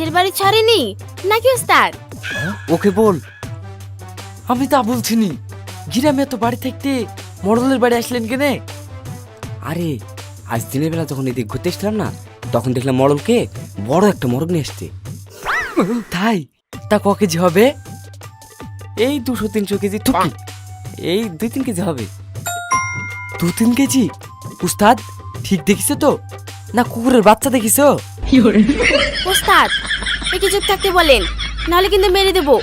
এর বাড়ি ছাড়েনি নাকি ওস্তাদ? ওকে বল। আমি তা বলছিনি। গ্রামে তো বাড়ি থাকতে মডেলের বাড়ি আসলেন কেনে? আরে আজ দিনের বেলা যখন এদিকে ঘুরতে এসছিলাম না, তখন দেখলাম মডেলকে বড় একটা মোরগ নিয়ে আসতে। তাই? তা ক কেজি হবে? এই 200-300 কেজি টুকি। এই 2-3 কেজি হবে। 2-3 কেজি? উস্তাদ ঠিক দেখিস তো না কুকুরের বাচ্চা দেখিস? ওস্তাদ একটু চুপ থাকতে বলেন, নাহলে কিন্তু মেরে দেবো।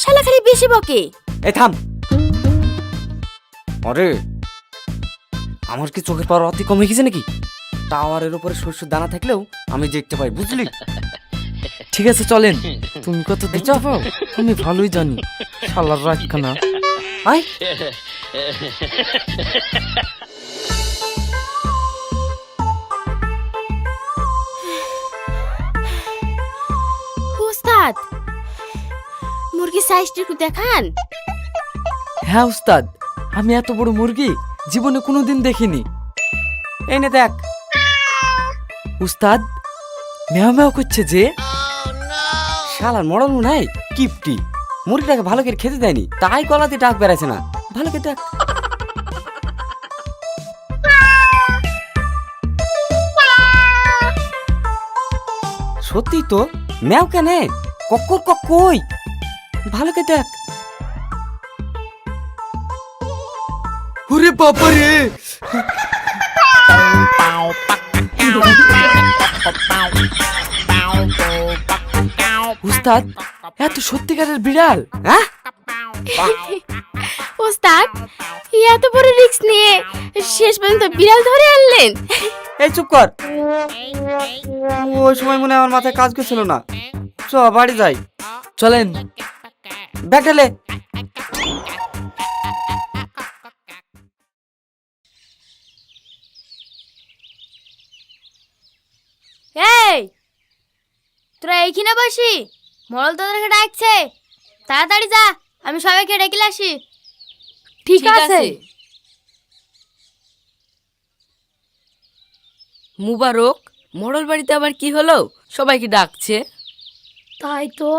শালা খালি বেশি বকে। এই থাম। আরে আমার কি চোখের পাওয়ার অতি কমে গেছে নাকি? টাওয়ারের উপরে শস্যের দানা থাকলেও আমি দেখতে পাই, বুঝলি? ঠিক আছে চলেন। তুমি কত দিচ্ছ পাও আমি ভালোই জানি। শালার রাতখানা আয়। ওস্তাদ মুরগির সাইজটা একটু দেখান। হ্যাঁ উস্তাদ, আমি এত বড় মুরগি জীবনে কোনোদিন দেখিনি। এই নে দেখ। উস্তাদ ম্যাও ম্যাও করছে যে। শালার মরণ নাই কিপটি, মুরগিটাকে ভালো করে খেতে দেয়নি, তাই গলাতে ডাক বেড়াচ্ছে না। ভালো করে ডাক। সত্যি তো ম্যাও কেনে কক্কর কই ভালো করে দেখ। ওরে বাবা রে, উস্তাদ এত সত্যিকারের বিড়াল? হ্যাঁ ওস্তাদ এত বড় রিস্ক নিয়ে শেষ পর্যন্ত বিড়াল ধরে আনলেন। এই চুপ কর। ওই সময় মনে হয় আমার মাথায় কাজ করছিল না। চ বাড়ি যাই। চলেন ব্যাগ ঢেলে। এই তোরা এইখানে বসি, মরল তোদেরকে ডাকছে। তাড়াতাড়ি যা, আমি সবাইকে ডেকে আসি। ঠিক আছে। মুবারক, মডেল বাড়িতে আবার কি হলো? সবাইকে ডাকছে। তাই তো,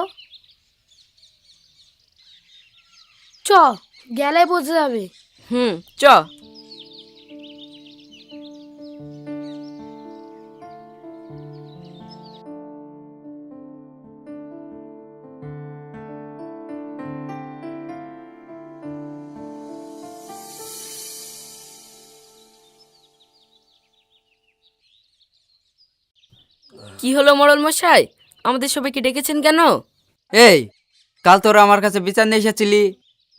চ গেলে বোঝা যাবে। চ। কি হলো মডেল মশাই, আমাদের সবাইকে ডেকেছেন কেন? এই কাল তোরা আমার কাছে বিচার নিয়ে এসেছিলি,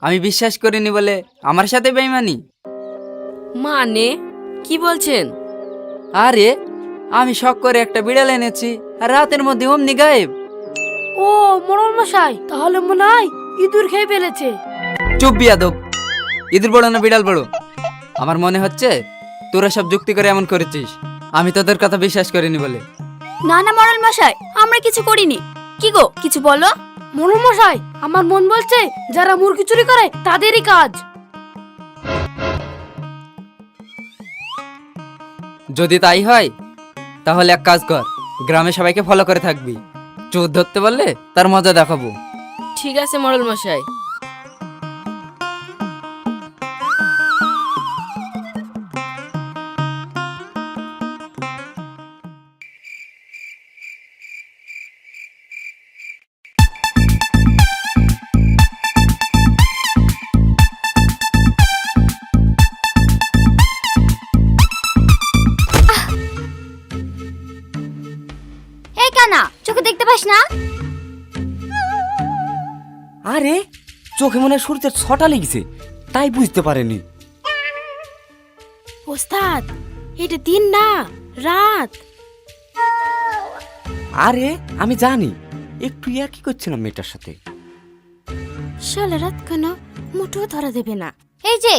আমি বিশ্বাস করিনি বলে আমার সাথে বেইমানি? মানে কি বলছেন? আরে আমি শখ করে একটা বিড়াল এনেছি আর রাতের মধ্যে অমনি গায়েব। ও মরল মশাই, তাহলে মনে হয় ইঁদুর খেয়ে ফেলেছে। চুপ বিয়াদব, ইঁদুর বড় না বিড়াল বড়? আমার মনে হচ্ছে তোরা সব যুক্তি করে এমন করেছিস, আমি তোদের কথা বিশ্বাস করিনি বলে। না না মরল মশাই, আমরা কিছু করিনি। কি গো কিছু বলো। মরল মশাই আমার মন বলছে যারা মুরগি চুরি করে তাদেরই কাজ। যদি তাই হয় তাহলে এক কাজ কর, গ্রামে সবাইকে ফলো করে থাকবি। চোর ধরতে পারলে তার মজা দেখাবো। ঠিক আছে মডেল মশাই। এই কানা, চোখে দেখতে পাস না? আরে চোখে মনে হয় সূর্যের ছটা লেগেছে, তাই বুঝতে পারেনি। ওস্তাদ এটা দিন না রাত। আরে আমি জানি, একটু ইয়ার কি করছিলাম মেয়েটার সাথে। শালা রাত কেন মুঠো ধরা দেবে না। এই যে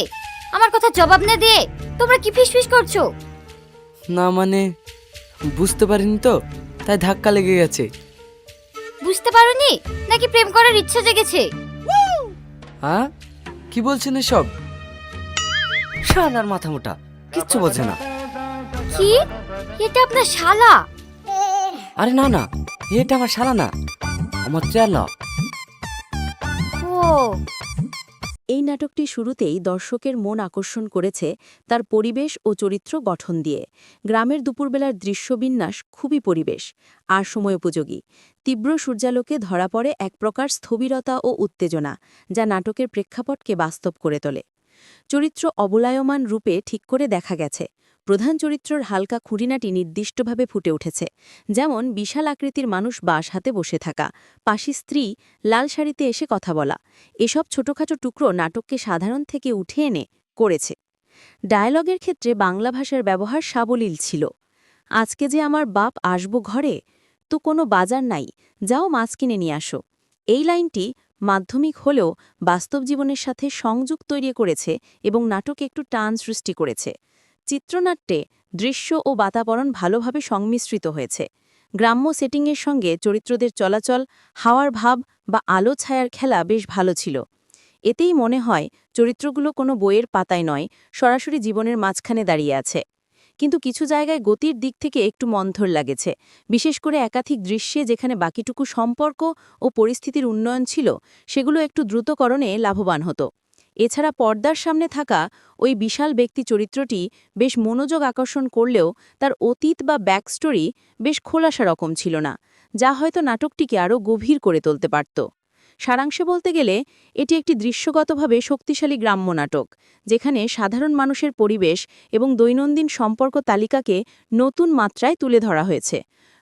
আমার কথা জবাব না দিয়ে তোমরা কি ফিসফিস করছো? না মানে বুঝতে পারিনি তো, তাই ধাক্কা লেগে গেছে। বুঝতে পারোনি নাকি প্রেম করার ইচ্ছা জেগেছে? হ্যাঁ কি বলছেন এসব? শালার মাথা মোটা, কিচ্ছু বোঝে না। কি এটা আপনার শালা? আরে না না, এটা আমার শালা না, আমার চেলা। ও এই নাটকটি শুরুতেই দর্শকের মন আকর্ষণ করেছে তার পরিবেশ ও চরিত্র গঠন দিয়ে। গ্রামের দুপুরবেলার দৃশ্যবিন্যাস খুবই পরিবেশ আর সময়োপযোগী। তীব্র সূর্যালোকে ধরা পড়ে এক প্রকার স্থবিরতা ও উত্তেজনা, যা নাটকের প্রেক্ষাপটকে বাস্তব করে তোলে। চরিত্র অবলায়মান রূপে ঠিক করে দেখা গেছে। প্রধান চরিত্রর হালকা খুঁটিনাটি নির্দিষ্টভাবে ফুটে উঠেছে, যেমন বিশাল আকৃতির মানুষ বাঁশ হাতে বসে থাকা, পাশি স্ত্রী, লাল শাড়িতে এসে কথা বলা। এসব ছোটখাটো টুকরো নাটককে সাধারণ থেকে উঠে এনে করেছে। ডায়ালগের ক্ষেত্রে বাংলা ভাষার ব্যবহার সাবলীল ছিল। আজকে যে আমার বাপ আসবো ঘরে, তো কোনো বাজার নাই, যাও মাছ কিনে নিয়ে আসো। এই লাইনটি মাধ্যমিক হলেও বাস্তব জীবনের সাথে সংযোগ তৈরি করেছে এবং নাটকে একটু টান সৃষ্টি করেছে। চিত্রনাট্যে দৃশ্য ও বাতাবরণ ভালোভাবে সংমিশ্রিত হয়েছে। গ্রাম্য সেটিংয়ের সঙ্গে চরিত্রদের চলাচল, হাওয়ার ভাব বা আলো ছায়ার খেলা বেশ ভালো ছিল। এতেই মনে হয় চরিত্রগুলো কোনো বইয়ের পাতায় নয়, সরাসরি জীবনের মাঝখানে দাঁড়িয়ে আছে। কিন্তু কিছু জায়গায় গতির দিক থেকে একটু মন্থর লাগেছে, বিশেষ করে একাধিক দৃশ্যে যেখানে বাকিটুকু সম্পর্ক ও পরিস্থিতির উন্নয়ন ছিল, সেগুলো একটু দ্রুতকরণে লাভবান হতো। এছাড়া পর্দার সামনে থাকা ওই বিশাল ব্যক্তি চরিত্রটি বেশ মনোযোগ আকর্ষণ করলেও তার অতীত বা ব্যাকস্টোরি বেশ খোলাসা রকম ছিল না, যা হয়তো নাটকটিকে আরও গভীর করে তুলতে পারত। সারাংশে বলতে গেলে এটি একটি দৃশ্যগতভাবে শক্তিশালী গ্রাম্য নাটক, যেখানে সাধারণ মানুষের পরিবেশ এবং দৈনন্দিন সম্পর্ক তালিকাকে নতুন মাত্রায় তুলে ধরা হয়েছে।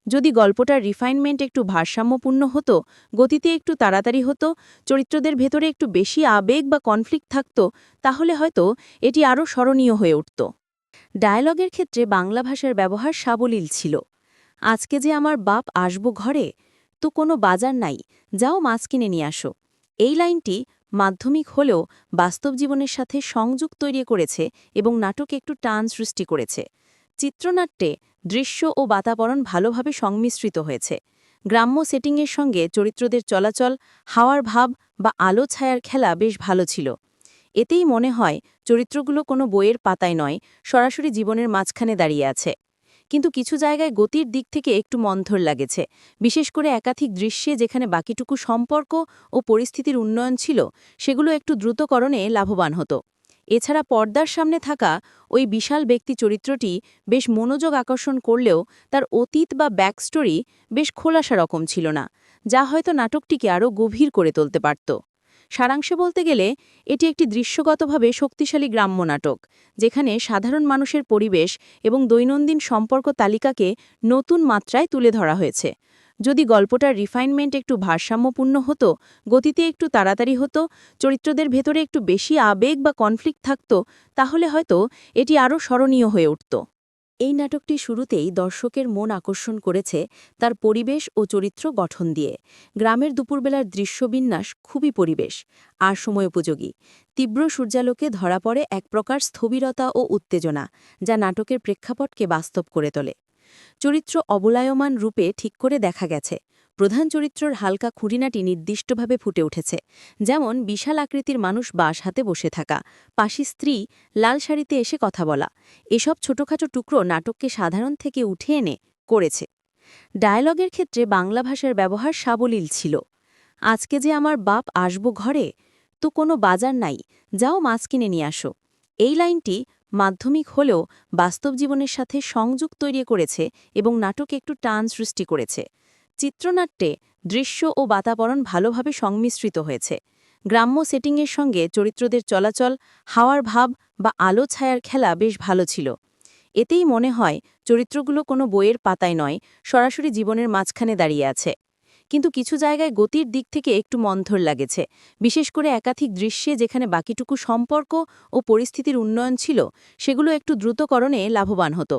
যদি গল্পটার রিফাইনমেন্ট একটু ভারসাম্যপূর্ণ হতো, গতিতে একটু তাড়াতাড়ি হতো, চরিত্রদের ভেতরে একটু বেশি আবেগ বা কনফ্লিক্ট থাকত, তাহলে হয়তো এটি আরও স্মরণীয় হয়ে উঠত। ডায়ালগের ক্ষেত্রে বাংলা ভাষার ব্যবহার সাবলীল ছিল। আজকে যে আমার বাপ আসবো ঘরে, তো কোনো বাজার নাই, যাও মাছ কিনে নিয়ে আসো। এই লাইনটি মাধ্যমিক হলেও বাস্তব জীবনের সাথে সংযোগ তৈরি করেছে এবং নাটকে একটু টান সৃষ্টি করেছে। চিত্রনাট্যে দৃশ্য ও বাতাবরণ ভালোভাবে সংমিশ্রিত হয়েছে। গ্রাম্য সেটিংয়ের সঙ্গে চরিত্রদের চলাচল, হাওয়ার ভাব বা আলো ছায়ার খেলা বেশ ভালো ছিল। এতেই মনে হয় চরিত্রগুলো কোনো বইয়ের পাতায় নয়, সরাসরি জীবনের মাঝখানে দাঁড়িয়ে আছে। কিন্তু কিছু জায়গায় গতির দিক থেকে একটু মন্থর লাগেছে, বিশেষ করে একাধিক দৃশ্যে যেখানে বাকিটুকু সম্পর্ক ও পরিস্থিতির উন্নয়ন ছিল, সেগুলো একটু দ্রুতকরণে লাভবান হতো। এছাড়া পর্দার সামনে থাকা ওই বিশাল ব্যক্তি চরিত্রটি বেশ মনোযোগ আকর্ষণ করলেও তার অতীত বা ব্যাকস্টোরি বেশ খোলাসা রকম ছিল না, যা হয়তো নাটকটিকে আরও গভীর করে তুলতে পারত। সারাংশে বলতে গেলে এটি একটি দৃশ্যগতভাবে শক্তিশালী গ্রাম্য নাটক, যেখানে সাধারণ মানুষের পরিবেশ এবং দৈনন্দিন সম্পর্ক তালিকাকে নতুন মাত্রায় তুলে ধরা হয়েছে। যদি গল্পটার রিফাইনমেন্ট একটু ভারসাম্যপূর্ণ হতো, গতিতে একটু তাড়াতাড়ি হতো, চরিত্রদের ভেতরে একটু বেশি আবেগ বা কনফ্লিক্ট থাকত, তাহলে হয়তো এটি আরও স্মরণীয় হয়ে উঠত। এই নাটকটি শুরুতেই দর্শকের মন আকর্ষণ করেছে তার পরিবেশ ও চরিত্র গঠন দিয়ে। গ্রামের দুপুরবেলার দৃশ্যবিন্যাস খুবই পরিবেশ আর সময়োপযোগী। তীব্র সূর্যালোকে ধরা পড়ে এক প্রকার স্থবিরতা ও উত্তেজনা, যা নাটকের প্রেক্ষাপটকে বাস্তব করে তোলে। চরিত্র অবলায়মান রূপে ঠিক করে দেখা গেছে। প্রধান চরিত্রর হালকা খুঁটিনাটি নির্দিষ্টভাবে ফুটে উঠেছে, যেমন বিশাল আকৃতির মানুষ বাঁশ হাতে বসে থাকা, পাশি স্ত্রী, লাল শাড়িতে এসে কথা বলা। এসব ছোটখাটো টুকরো নাটককে সাধারণ থেকে উঠে এনে করেছে। ডায়ালগের ক্ষেত্রে বাংলা ভাষার ব্যবহার সাবলীল ছিল। আজকে যে আমার বাপ আসবো ঘরে, তো কোনো বাজার নাই, যাও মাছ কিনে নিয়ে আসো। এই লাইনটি মাধ্যমিক হলেও বাস্তব জীবনের সাথে সংযোগ তৈরি করেছে এবং নাটকে একটু টান সৃষ্টি করেছে। চিত্রনাট্যে দৃশ্য ও বাতাবরণ ভালোভাবে সংমিশ্রিত হয়েছে। গ্রাম্য সেটিংয়ের সঙ্গে চরিত্রদের চলাচল, হাওয়ার ভাব বা আলো ছায়ার খেলা বেশ ভালো ছিল। এতেই মনে হয় চরিত্রগুলো কোনো বইয়ের পাতায় নয়, সরাসরি জীবনের মাঝখানে দাঁড়িয়ে আছে। কিন্তু কিছু জায়গায় গতির দিক থেকে একটু মন্থর লাগেছে, বিশেষ করে একাধিক দৃশ্যে যেখানে বাকিটুকু সম্পর্ক ও পরিস্থিতির উন্নয়ন ছিল, সেগুলো একটু দ্রুতকরণে লাভবান হতো।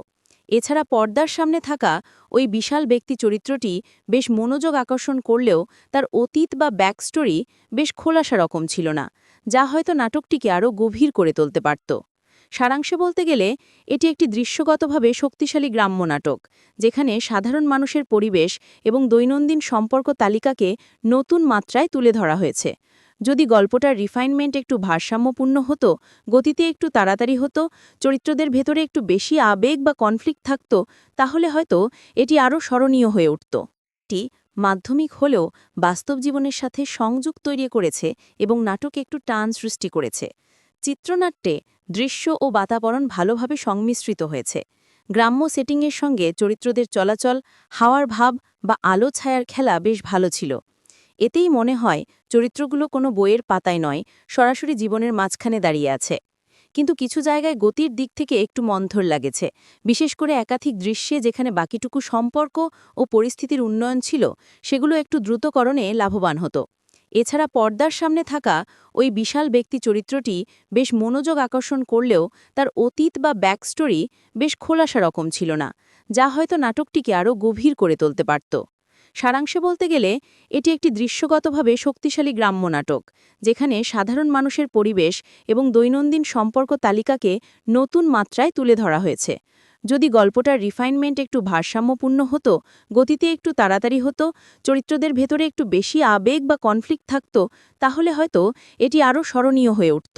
এছাড়া পর্দার সামনে থাকা ওই বিশাল ব্যক্তি চরিত্রটি বেশ মনোযোগ আকর্ষণ করলেও তার অতীত বা ব্যাকস্টোরি বেশ খোলাসা রকম ছিল না, যা হয়তো নাটকটিকে আরও গভীর করে তুলতে পারত। সারাংশে বলতে গেলে এটি একটি দৃশ্যগতভাবে শক্তিশালী গ্রাম্য নাটক, যেখানে সাধারণ মানুষের পরিবেশ এবং দৈনন্দিন সম্পর্ক তালিকাকে নতুন মাত্রায় তুলে ধরা হয়েছে। যদি গল্পটার রিফাইনমেন্ট একটু ভারসাম্যপূর্ণ হতো, গতিতে একটু তাড়াতাড়ি হতো, চরিত্রদের ভেতরে একটু বেশি আবেগ বা কনফ্লিক্ট থাকত, তাহলে হয়তো এটি আরও স্মরণীয় হয়ে উঠত। এটি মাধ্যমিক হলেও বাস্তব জীবনের সাথে সংযোগ তৈরি করেছে এবং নাটকে একটু টান সৃষ্টি করেছে। চিত্রনাট্যে দৃশ্য ও বাতাবরণ ভালোভাবে সংমিশ্রিত হয়েছে। গ্রাম্য সেটিংয়ের সঙ্গে চরিত্রদের চলাচল, হাওয়ার ভাব বা আলো ছায়ার খেলা বেশ ভালো ছিল। এতেই মনে হয় চরিত্রগুলো কোনো বইয়ের পাতায় নয়, সরাসরি জীবনের মাঝখানে দাঁড়িয়ে আছে। কিন্তু কিছু জায়গায় গতির দিক থেকে একটু মন্থর লাগেছে, বিশেষ করে একাধিক দৃশ্যে যেখানে বাকিটুকু সম্পর্ক ও পরিস্থিতির উন্নয়ন ছিল, সেগুলো একটু দ্রুতকরণে লাভবান হতো। এছাড়া পর্দার সামনে থাকা ওই বিশাল ব্যক্তি চরিত্রটি বেশ মনোযোগ আকর্ষণ করলেও তার অতীত বা ব্যাকস্টোরি বেশ খোলাসা রকম ছিল না, যা হয়তো নাটকটিকে আরও গভীর করে তুলতে পারত। সারাংশে বলতে গেলে এটি একটি দৃশ্যগতভাবে শক্তিশালী গ্রাম্য নাটক, যেখানে সাধারণ মানুষের পরিবেশ এবং দৈনন্দিন সম্পর্ক তালিকাকে নতুন মাত্রায় তুলে ধরা হয়েছে। যদি গল্পটার রিফাইনমেন্ট একটু ভারসাম্যপূর্ণ হতো, গতিতে একটু তাড়াতাড়ি হতো, চরিত্রদের ভেতরে একটু বেশি আবেগ বা কনফ্লিক্ট থাকত, তাহলে হয়তো এটি আরও স্মরণীয় হয়ে উঠত।